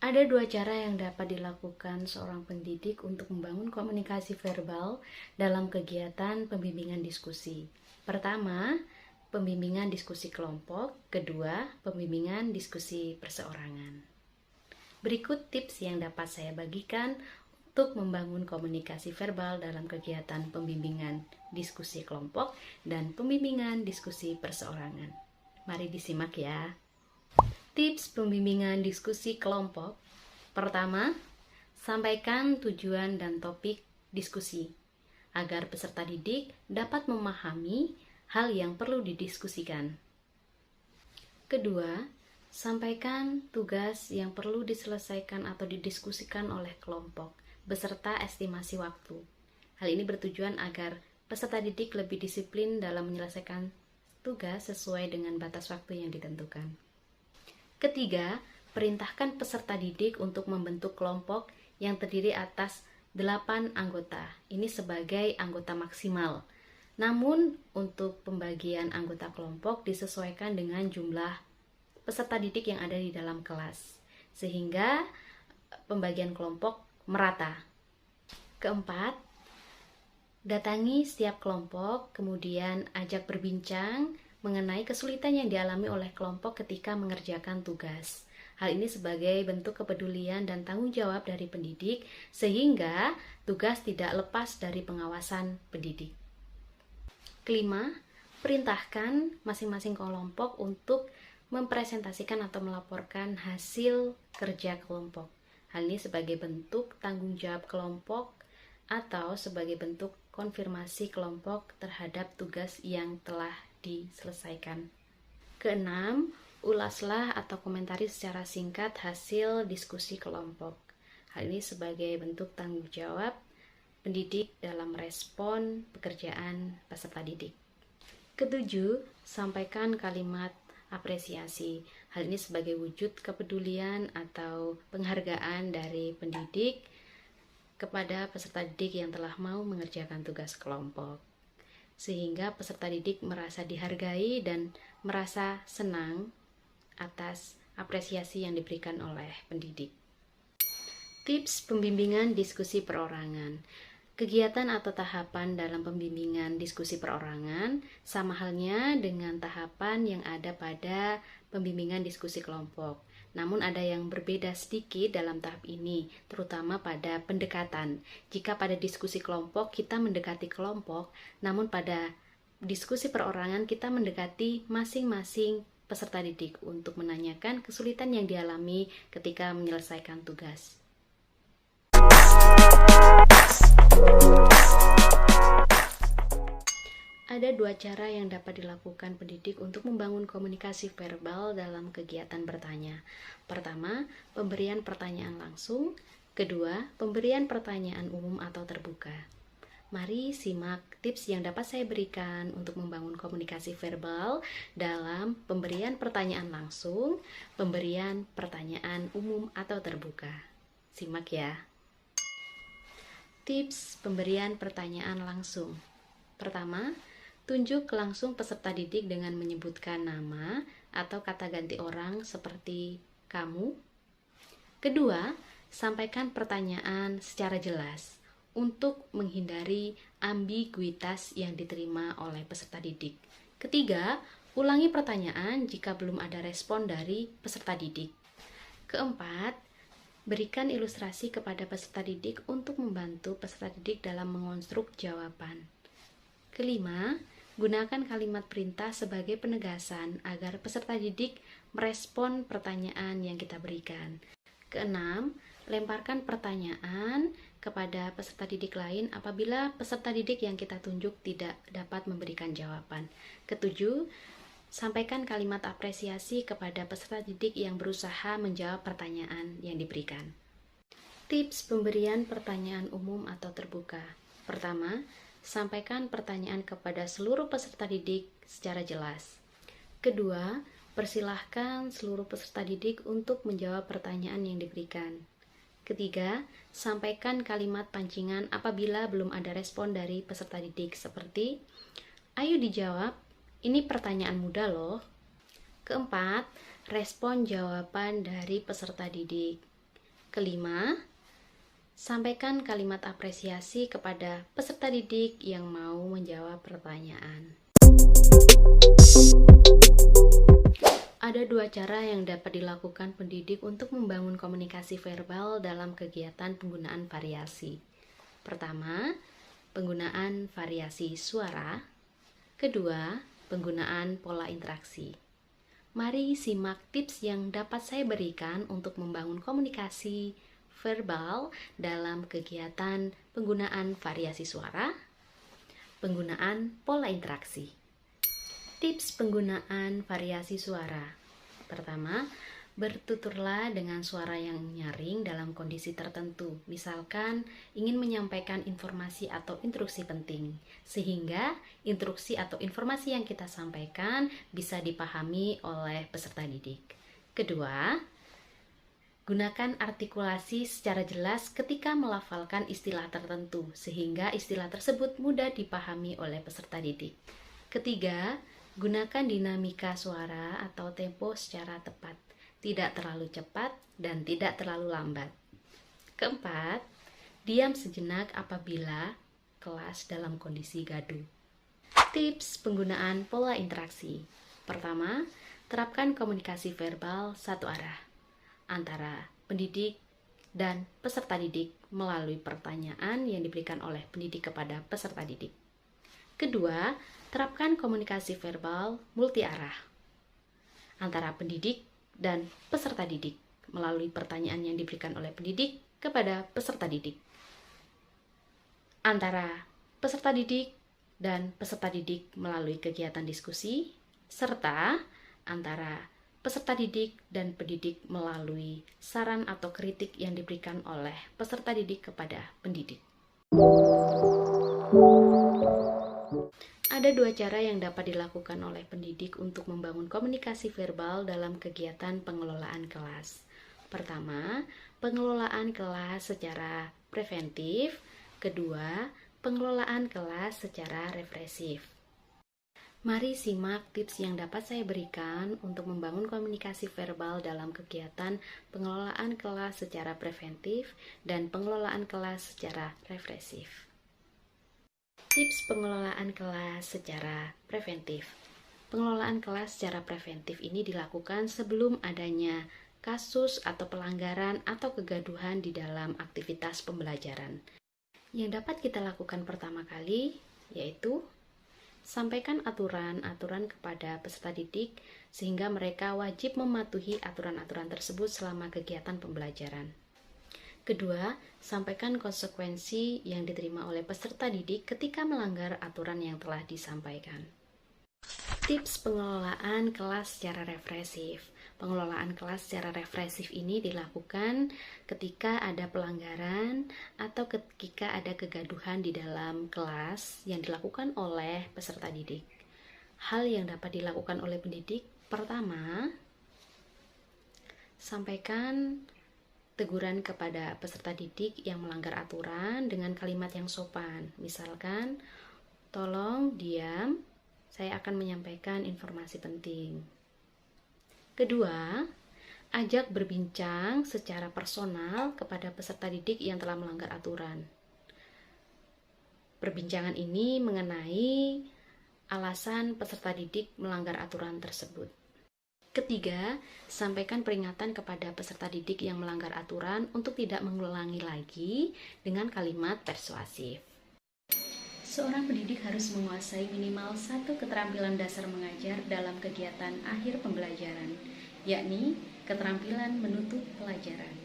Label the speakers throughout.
Speaker 1: Ada dua cara yang dapat dilakukan seorang pendidik untuk membangun komunikasi verbal dalam kegiatan pembimbingan diskusi. Pertama, pembimbingan diskusi kelompok. Kedua, pembimbingan diskusi perseorangan. Berikut tips yang dapat saya bagikan untuk membangun komunikasi verbal dalam kegiatan pembimbingan diskusi kelompok dan pembimbingan diskusi perseorangan. Mari disimak ya. Tips pembimbingan diskusi kelompok. Pertama, sampaikan tujuan dan topik diskusi agar peserta didik dapat memahami hal yang perlu didiskusikan. Kedua, sampaikan tugas yang perlu diselesaikan atau didiskusikan oleh kelompok beserta estimasi waktu. Hal ini bertujuan agar peserta didik lebih disiplin dalam menyelesaikan tugas sesuai dengan batas waktu yang ditentukan. Ketiga, perintahkan peserta didik untuk membentuk kelompok yang terdiri atas 8 anggota. Ini sebagai anggota maksimal. Namun, untuk pembagian anggota kelompok disesuaikan dengan jumlah peserta didik yang ada di dalam kelas, sehingga pembagian kelompok merata. Keempat, datangi setiap kelompok, kemudian ajak berbincang mengenai kesulitan yang dialami oleh kelompok ketika mengerjakan tugas. Hal ini sebagai bentuk kepedulian dan tanggung jawab dari pendidik, sehingga tugas tidak lepas dari pengawasan pendidik. Kelima, perintahkan masing-masing kelompok untuk mempresentasikan atau melaporkan hasil kerja kelompok. Hal ini sebagai bentuk tanggung jawab kelompok atau sebagai bentuk konfirmasi kelompok terhadap tugas yang telah diselesaikan. Keenam, ulaslah atau komentari secara singkat hasil diskusi kelompok. Hal ini sebagai bentuk tanggung jawab pendidik dalam respon pekerjaan peserta didik. Ketujuh, sampaikan kalimat apresiasi. Hal ini sebagai wujud kepedulian atau penghargaan dari pendidik kepada peserta didik yang telah mau mengerjakan tugas kelompok, sehingga peserta didik merasa dihargai dan merasa senang atas apresiasi yang diberikan oleh pendidik. Tips pembimbingan diskusi perorangan. Kegiatan atau tahapan dalam pembimbingan diskusi perorangan sama halnya dengan tahapan yang ada pada pembimbingan diskusi kelompok. Namun ada yang berbeda sedikit dalam tahap ini, terutama pada pendekatan. Jika pada diskusi kelompok kita mendekati kelompok, namun pada diskusi perorangan kita mendekati masing-masing peserta didik untuk menanyakan kesulitan yang dialami ketika menyelesaikan tugas. Ada dua cara yang dapat dilakukan pendidik untuk membangun komunikasi verbal dalam kegiatan bertanya. Pertama, pemberian pertanyaan langsung. Kedua, pemberian pertanyaan umum atau terbuka. Mari simak tips yang dapat saya berikan untuk membangun komunikasi verbal dalam pemberian pertanyaan langsung, pemberian pertanyaan umum atau terbuka. Simak ya. Tips pemberian pertanyaan langsung. Pertama, tunjuk langsung peserta didik dengan menyebutkan nama atau kata ganti orang seperti kamu. Kedua, sampaikan pertanyaan secara jelas untuk menghindari ambiguitas yang diterima oleh peserta didik. Ketiga, ulangi pertanyaan jika belum ada respon dari peserta didik. Keempat, berikan ilustrasi kepada peserta didik untuk membantu peserta didik dalam mengonstruk jawaban. Kelima, gunakan kalimat perintah sebagai penegasan agar peserta didik merespon pertanyaan yang kita berikan. Keenam, lemparkan pertanyaan kepada peserta didik lain apabila peserta didik yang kita tunjuk tidak dapat memberikan jawaban. Ketujuh, sampaikan kalimat apresiasi kepada peserta didik yang berusaha menjawab pertanyaan yang diberikan. Tips pemberian pertanyaan umum atau terbuka. Pertama, sampaikan pertanyaan kepada seluruh peserta didik secara jelas. Kedua, persilahkan seluruh peserta didik untuk menjawab pertanyaan yang diberikan. Ketiga, sampaikan kalimat pancingan apabila belum ada respon dari peserta didik seperti, "Ayo dijawab, ini pertanyaan mudah loh." Keempat, respon jawaban dari peserta didik. Kelima, sampaikan kalimat apresiasi kepada peserta didik yang mau menjawab pertanyaan. Ada dua cara yang dapat dilakukan pendidik untuk membangun komunikasi verbal dalam kegiatan penggunaan variasi. Pertama, penggunaan variasi suara. Kedua, penggunaan pola interaksi. Mari simak tips yang dapat saya berikan untuk membangun komunikasi verbal dalam kegiatan penggunaan variasi suara, penggunaan pola interaksi. Tips penggunaan variasi suara. Pertama, bertuturlah dengan suara yang nyaring dalam kondisi tertentu. Misalkan ingin menyampaikan informasi atau instruksi penting, sehingga instruksi atau informasi yang kita sampaikan bisa dipahami oleh peserta didik. Kedua, gunakan artikulasi secara jelas ketika melafalkan istilah tertentu, sehingga istilah tersebut mudah dipahami oleh peserta didik. Ketiga, gunakan dinamika suara atau tempo secara tepat, tidak terlalu cepat dan tidak terlalu lambat. Keempat, diam sejenak apabila kelas dalam kondisi gaduh. Tips penggunaan pola interaksi. Pertama, terapkan komunikasi verbal satu arah antara pendidik dan peserta didik melalui pertanyaan yang diberikan oleh pendidik kepada peserta didik. Kedua, terapkan komunikasi verbal multi arah antara pendidik dan peserta didik melalui pertanyaan yang diberikan oleh pendidik kepada peserta didik, antara peserta didik dan peserta didik melalui kegiatan diskusi, serta antara peserta didik dan pendidik melalui saran atau kritik yang diberikan oleh peserta didik kepada pendidik. Ada dua cara yang dapat dilakukan oleh pendidik untuk membangun komunikasi verbal dalam kegiatan pengelolaan kelas. Pertama, pengelolaan kelas secara preventif. Kedua, pengelolaan kelas secara represif. Mari simak tips yang dapat saya berikan untuk membangun komunikasi verbal dalam kegiatan pengelolaan kelas secara preventif dan pengelolaan kelas secara represif. Tips pengelolaan kelas secara preventif. Pengelolaan kelas secara preventif ini dilakukan sebelum adanya kasus atau pelanggaran atau kegaduhan di dalam aktivitas pembelajaran. Yang dapat kita lakukan pertama kali yaitu sampaikan aturan-aturan kepada peserta didik sehingga mereka wajib mematuhi aturan-aturan tersebut selama kegiatan pembelajaran. Kedua, sampaikan konsekuensi yang diterima oleh peserta didik ketika melanggar aturan yang telah disampaikan. Tips pengelolaan kelas secara represif. Pengelolaan kelas secara represif ini dilakukan ketika ada pelanggaran atau ketika ada kegaduhan di dalam kelas yang dilakukan oleh peserta didik. Hal yang dapat dilakukan oleh pendidik, pertama, sampaikan teguran kepada peserta didik yang melanggar aturan dengan kalimat yang sopan. Misalkan, tolong diam, saya akan menyampaikan informasi penting. Kedua, ajak berbincang secara personal kepada peserta didik yang telah melanggar aturan. Perbincangan ini mengenai alasan peserta didik melanggar aturan tersebut. Ketiga, sampaikan peringatan kepada peserta didik yang melanggar aturan untuk tidak mengulangi lagi dengan kalimat persuasif. Seorang pendidik harus menguasai minimal satu keterampilan dasar mengajar dalam kegiatan akhir pembelajaran, yakni keterampilan menutup pelajaran.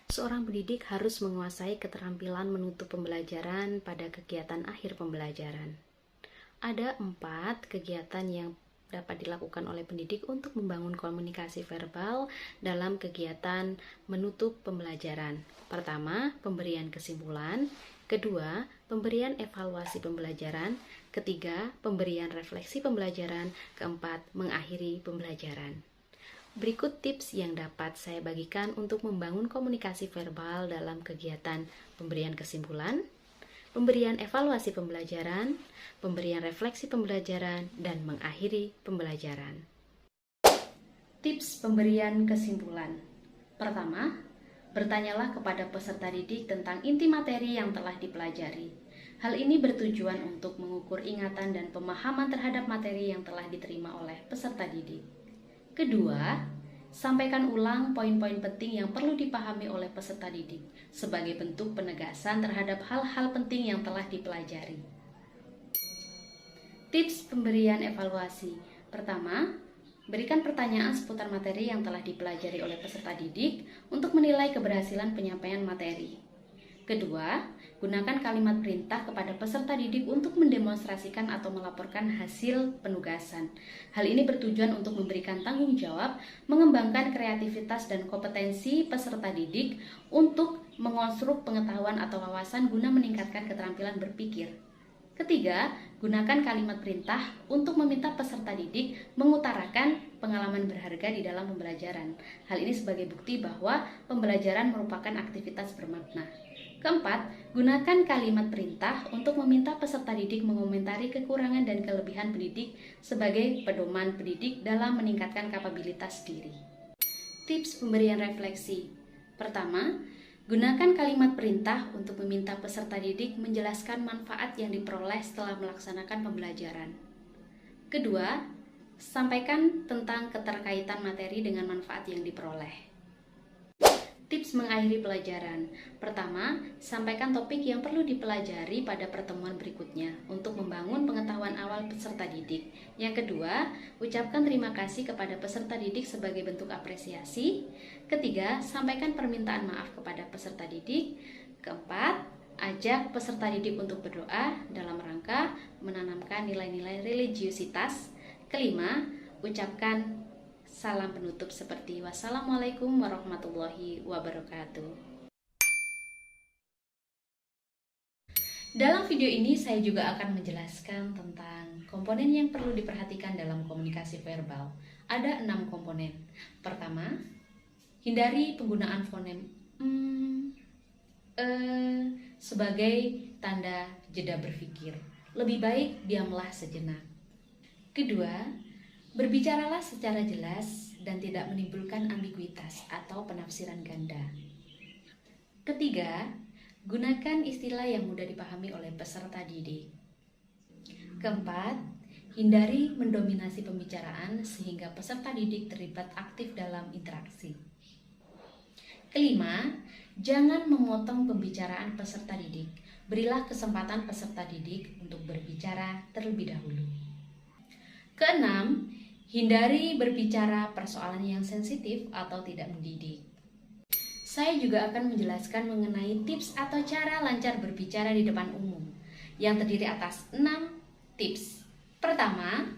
Speaker 1: Seorang pendidik harus menguasai keterampilan menutup pembelajaran pada kegiatan akhir pembelajaran. Ada 4 kegiatan yang dapat dilakukan oleh pendidik untuk membangun komunikasi verbal dalam kegiatan menutup pembelajaran. Pertama, pemberian kesimpulan. Kedua, pemberian evaluasi pembelajaran. Ketiga, pemberian refleksi pembelajaran. Keempat, mengakhiri pembelajaran. Berikut tips yang dapat saya bagikan untuk membangun komunikasi verbal dalam kegiatan pemberian kesimpulan, pemberian evaluasi pembelajaran, pemberian refleksi pembelajaran, dan mengakhiri pembelajaran. Tips pemberian kesimpulan. Pertama, bertanyalah kepada peserta didik tentang inti materi yang telah dipelajari. Hal ini bertujuan untuk mengukur ingatan dan pemahaman terhadap materi yang telah diterima oleh peserta didik. Kedua, sampaikan ulang poin-poin penting yang perlu dipahami oleh peserta didik sebagai bentuk penegasan terhadap hal-hal penting yang telah dipelajari. Tips pemberian evaluasi. Pertama, berikan pertanyaan seputar materi yang telah dipelajari oleh peserta didik untuk menilai keberhasilan penyampaian materi. Kedua, gunakan kalimat perintah kepada peserta didik untuk mendemonstrasikan atau melaporkan hasil penugasan. Hal ini bertujuan untuk memberikan tanggung jawab, mengembangkan kreativitas dan kompetensi peserta didik untuk mengonstruk pengetahuan atau wawasan guna meningkatkan keterampilan berpikir. Ketiga, gunakan kalimat perintah untuk meminta peserta didik mengutarakan pengalaman berharga di dalam pembelajaran. Hal ini sebagai bukti bahwa pembelajaran merupakan aktivitas bermakna. Keempat, gunakan kalimat perintah untuk meminta peserta didik mengomentari kekurangan dan kelebihan pendidik sebagai pedoman pendidik dalam meningkatkan kapabilitas diri. Tips pemberian refleksi. Pertama, gunakan kalimat perintah untuk meminta peserta didik menjelaskan manfaat yang diperoleh setelah melaksanakan pembelajaran. Kedua, sampaikan tentang keterkaitan materi dengan manfaat yang diperoleh. Tips mengakhiri pelajaran. Pertama, sampaikan topik yang perlu dipelajari pada pertemuan berikutnya untuk membangun pengetahuan awal peserta didik. Yang kedua, ucapkan terima kasih kepada peserta didik sebagai bentuk apresiasi. Ketiga, sampaikan permintaan maaf kepada peserta didik. Keempat, ajak peserta didik untuk berdoa dalam rangka menanamkan nilai-nilai religiusitas. Kelima, ucapkan salam penutup seperti wassalamualaikum warahmatullahi wabarakatuh. Dalam video ini saya juga akan menjelaskan tentang komponen yang perlu diperhatikan dalam komunikasi verbal. Ada 6 komponen. Pertama, hindari penggunaan fonem sebagai tanda jeda berpikir. Lebih baik diamlah sejenak. Kedua, berbicaralah secara jelas dan tidak menimbulkan ambiguitas atau penafsiran ganda. Ketiga, gunakan istilah yang mudah dipahami oleh peserta didik. Keempat, hindari mendominasi pembicaraan sehingga peserta didik terlibat aktif dalam interaksi. Kelima, jangan memotong pembicaraan peserta didik. Berilah kesempatan peserta didik untuk berbicara terlebih dahulu. Keenam, hindari berbicara persoalan yang sensitif atau tidak mendidik. Saya juga akan menjelaskan mengenai tips atau cara lancar berbicara di depan umum yang terdiri atas 6 tips. Pertama,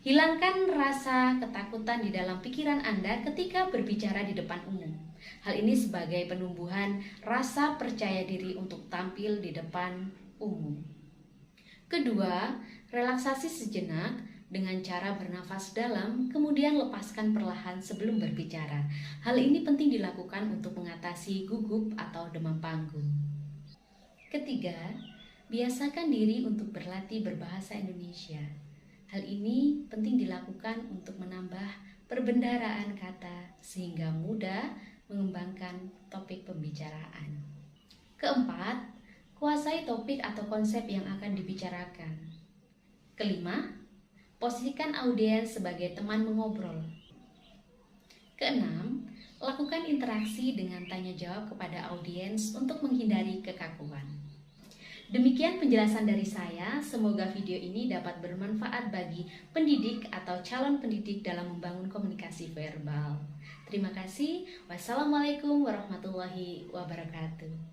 Speaker 1: hilangkan rasa ketakutan di dalam pikiran Anda ketika berbicara di depan umum. Hal ini sebagai penumbuhan rasa percaya diri untuk tampil di depan umum. Kedua, relaksasi sejenak dengan cara bernafas dalam, kemudian lepaskan perlahan sebelum berbicara. Hal ini penting dilakukan untuk mengatasi gugup atau demam panggung. Ketiga, biasakan diri untuk berlatih berbahasa Indonesia. Hal ini penting dilakukan untuk menambah perbendaharaan kata sehingga mudah mengembangkan topik pembicaraan. Keempat, kuasai topik atau konsep yang akan dibicarakan. Kelima, posisikan audiens sebagai teman mengobrol. Keenam, lakukan interaksi dengan tanya jawab kepada audiens untuk menghindari kekakuan. Demikian penjelasan dari saya, semoga video ini dapat bermanfaat bagi pendidik atau calon pendidik dalam membangun komunikasi verbal. Terima kasih. Wassalamualaikum warahmatullahi wabarakatuh.